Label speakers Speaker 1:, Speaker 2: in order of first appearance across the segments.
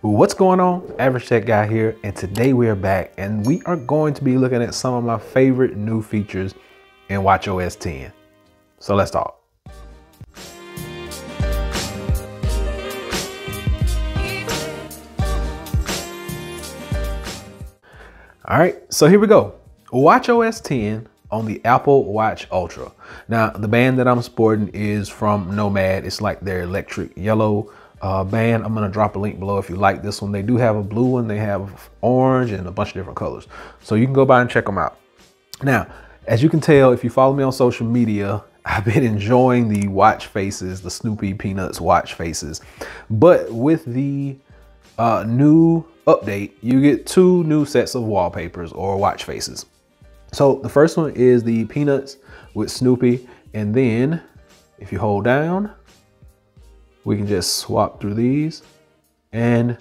Speaker 1: What's going on? Average Tech Guy here, and today we are back and we are going to be looking at some of my favorite new features in watchOS 10. So let's talk. All right, so here we go. watchOS 10 on the Apple Watch Ultra. Now, the band that I'm sporting is from Nomad. It's like their electric yellow band. I'm gonna drop a link below if you like this one. They do have a blue one, they have orange and a bunch of different colors. So you can go by and check them out. Now, as you can tell, if you follow me on social media, I've been enjoying the watch faces, the Snoopy Peanuts watch faces. But with the new update, you get two new sets of wallpapers or watch faces. So the first one is the Peanuts with Snoopy. And then if you hold down, we can just swap through these and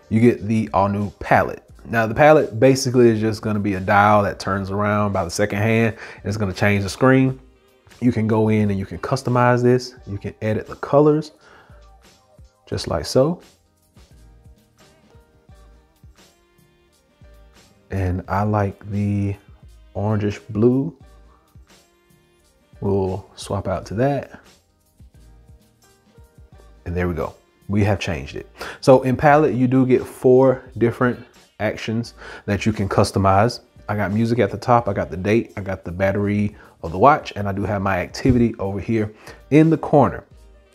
Speaker 1: you get the all new palette. Now the palette basically is just gonna be a dial that turns around by the second hand. And it's gonna change the screen. You can go in and you can customize this. You can edit the colors just like so. And I like the orangish blue. We'll swap out to that. And there we go. We have changed it. So in palette, you do get 4 different actions that you can customize. I got music at the top. I got the date. I got the battery of the watch. And I do have my activity over here in the corner.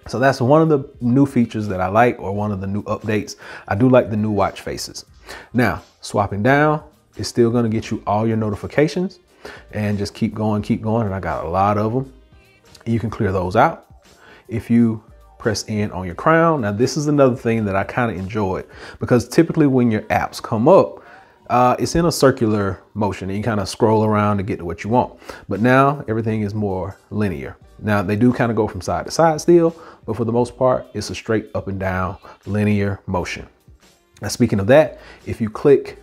Speaker 1: So that's one of the new features that I like, or one of the new updates. I do like the new watch faces. Now, swapping down, it's still going to get you all your notifications, and just keep going, and I got a lot of them. You can clear those out if you press in on your crown. Now this is another thing that I kind of enjoyed, because typically when your apps come up, it's in a circular motion and you kind of scroll around to get to what you want. But now everything is more linear. Now they do kind of go from side to side still, but for the most part, it's a straight up and down linear motion. Now speaking of that, if you click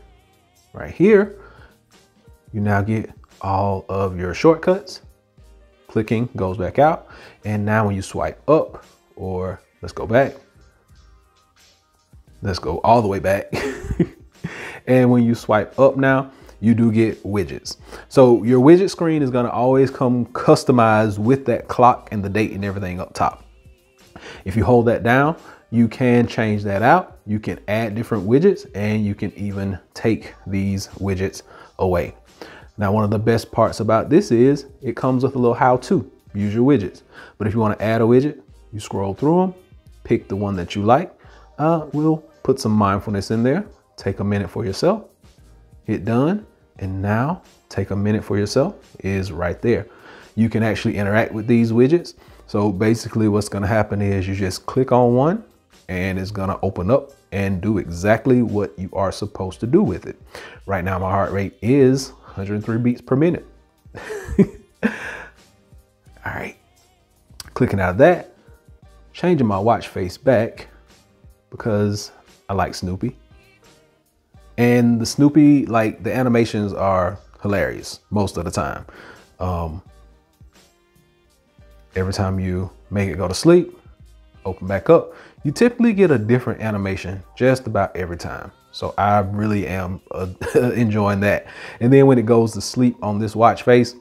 Speaker 1: right here, you now get all of your shortcuts. Clicking goes back out. And now when you swipe up, or let's go back, let's go all the way back. And when you swipe up now, you do get widgets. So your widget screen is gonna always come customized with that clock and the date and everything up top. If you hold that down, you can change that out. You can add different widgets, and you can even take these widgets away. Now, one of the best parts about this is it comes with a little how-to, use your widgets. But if you want to add a widget, you scroll through them, pick the one that you like. We'll put some mindfulness in there. Take a minute for yourself, hit done. And now take a minute for yourself is right there. You can actually interact with these widgets. So basically what's going to happen is you just click on one, and it's gonna open up and do exactly what you are supposed to do with it. Right now, my heart rate is 103 beats per minute. All right, clicking out of that, changing my watch face back because I like Snoopy. And the Snoopy, like the animations are hilarious most of the time. Every time you make it go to sleep, open back up, you typically get a different animation just about every time. So I really am enjoying that. And then when it goes to sleep on this watch face,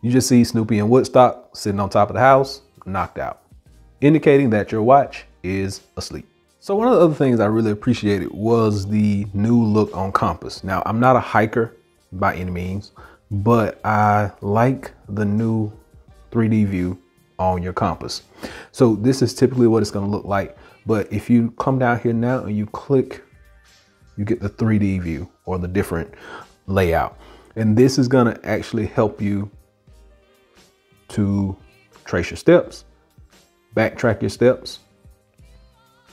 Speaker 1: you just see Snoopy and Woodstock sitting on top of the house, knocked out, indicating that your watch is asleep. So one of the other things I really appreciated was the new look on compass. Now, I'm not a hiker by any means, but I like the new 3D view on your compass. So this is typically what it's going to look like. But if you come down here now and you click, you get the 3D view or the different layout. And this is going to actually help you to trace your steps, backtrack your steps,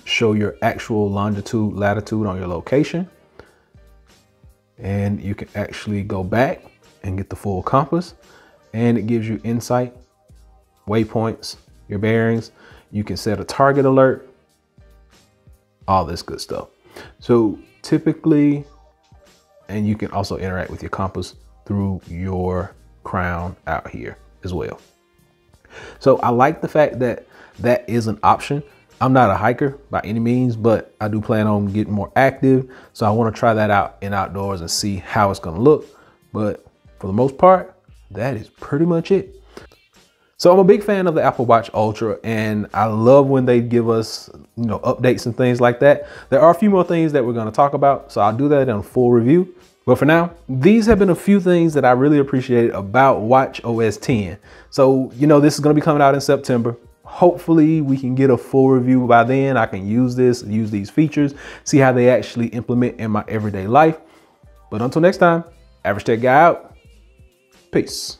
Speaker 1: show your actual longitude, latitude on your location. And you can actually go back and get the full compass, and it gives you insight, waypoints, your bearings. You can set a target alert, all this good stuff. So typically, and you can also interact with your compass through your crown out here as well. So I like the fact that that is an option. I'm not a hiker by any means, but I do plan on getting more active. So I want to try that out in outdoors and see how it's going to look. But for the most part, that is pretty much it. So I'm a big fan of the Apple Watch Ultra, and I love when they give us, updates and things like that. There are a few more things that we're going to talk about, so I'll do that in a full review. But for now, these have been a few things that I really appreciated about watchOS 10. So, this is going to be coming out in September. Hopefully we can get a full review by then. I can use these features, see how they actually implement in my everyday life. But until next time, Average Tech Guy out. Peace.